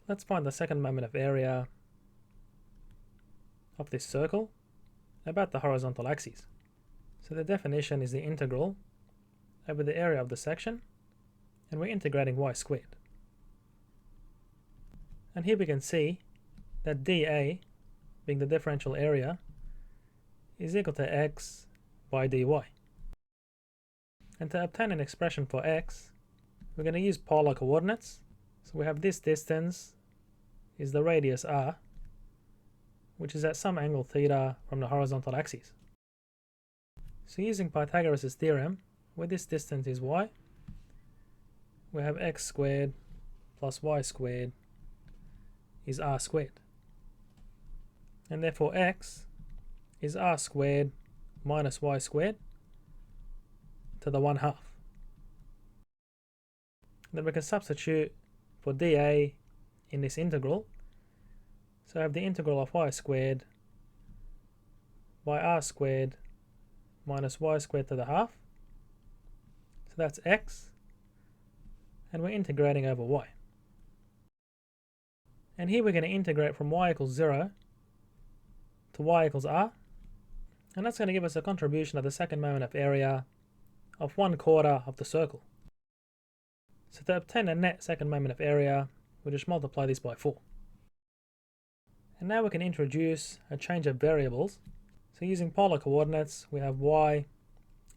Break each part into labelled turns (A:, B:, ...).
A: Let's find the second moment of area of this circle about the horizontal axis. So the definition is the integral over the area of the section, and we're integrating y squared. And here we can see that dA, being the differential area, is equal to x by dy. And to obtain an expression for x, we're going to use polar coordinates. So we have this distance is the radius r, which is at some angle theta from the horizontal axis. So using Pythagoras' theorem, where this distance is y, we have x squared plus y squared is r squared. And therefore x is r squared minus y squared to the 1/2. Then we can substitute for dA in this integral. So I have the integral of y squared by r squared minus y squared to the 1/2. So that's x, and we're integrating over y. And here we're going to integrate from y equals 0 to y equals r, and that's going to give us a contribution of the second moment of area of 1/4 of the circle. So to obtain a net second moment of area, we'll just multiply this by 4. And now we can introduce a change of variables. So using polar coordinates, we have y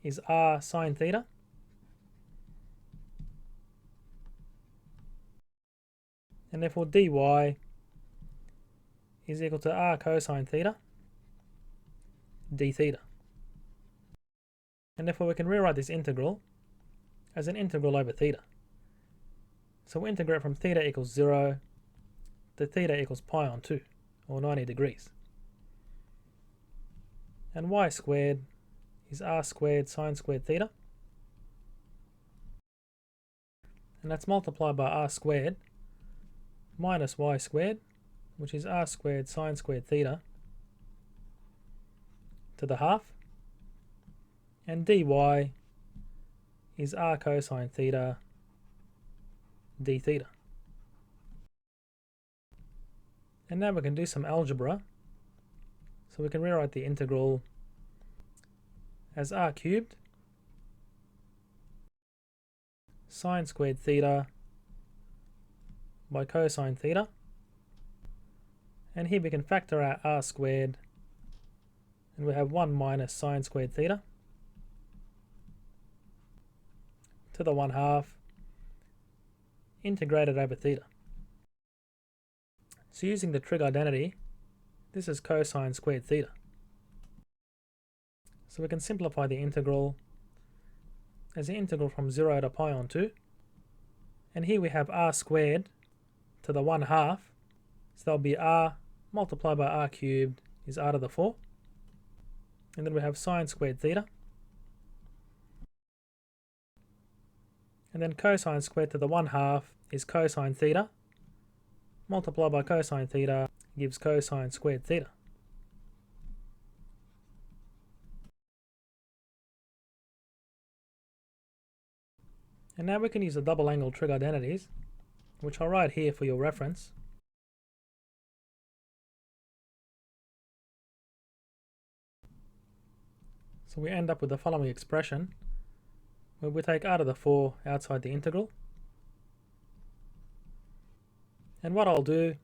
A: is r sine theta, and therefore dy is equal to r cosine theta d theta. And therefore we can rewrite this integral as an integral over theta. So we integrate from theta equals 0 to theta equals pi on 2, or 90 degrees. And y squared is r squared sine squared theta, and that's multiplied by r squared minus y squared, which is r squared sine squared theta to the 1/2, and dy is r cosine theta d theta. And now we can do some algebra. So we can rewrite the integral as r cubed sine squared theta by cosine theta. And here we can factor out r squared, and we have 1 minus sine squared theta to the 1/2 integrated over theta. So using the trig identity, this is cosine squared theta. So we can simplify the integral as the integral from 0 to pi on 2. And here we have r squared to the 1/2. So that'll be r multiplied by r cubed is r to the 4. And then we have sine squared theta. And then cosine squared to the 1/2 is cosine theta. Multiplied by cosine theta gives cosine squared theta. And now we can use the double angle trig identities, which I'll write here for your reference. So we end up with the following expression, where we take r to the 4 outside the integral. And what I'll do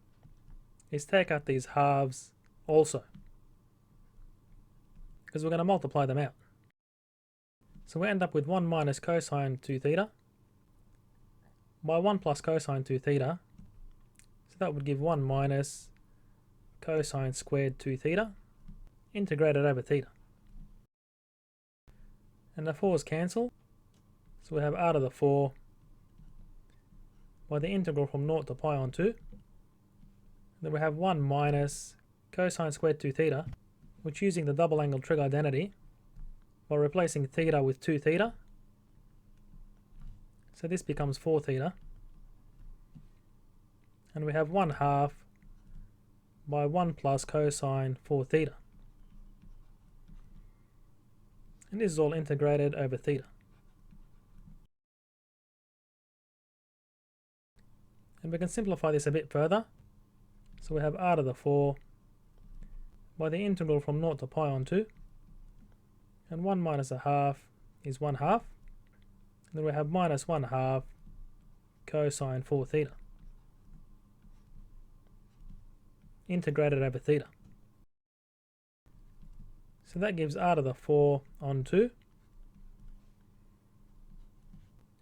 A: is take out these halves also, because we're going to multiply them out. So we end up with 1 minus cosine 2 theta by 1 plus cosine 2 theta. So that would give 1 minus cosine squared 2 theta integrated over theta. And the 4's cancel, so we have r to the 4 by the integral from 0 to pi on 2. Then we have 1 minus cosine squared 2 theta, which using the double angle trig identity, by replacing theta with 2 theta, so this becomes 4 theta. And we have 1/2 by 1 plus cosine 4 theta. And this is all integrated over theta. And we can simplify this a bit further. So we have r to the 4 by the integral from 0 to pi on 2. And 1 minus a half is 1 half. And then we have minus 1 half cosine 4 theta. Integrated over theta. So that gives r to the 4 on 2.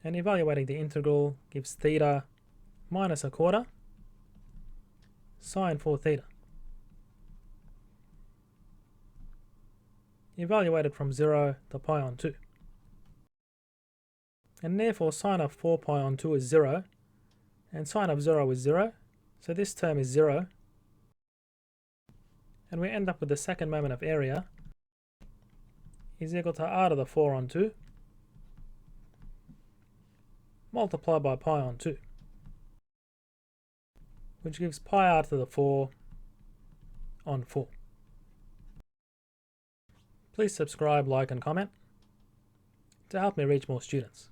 A: And evaluating the integral gives theta minus a quarter sine 4 theta. Evaluated from 0 to pi on 2. And therefore sine of 4 pi on 2 is 0, and sine of 0 is 0, so this term is 0. And we end up with the second moment of area is equal to r to the 4 on 2 multiplied by pi on 2, which gives pi r to the 4 on 4. Please subscribe, like and comment to help me reach more students.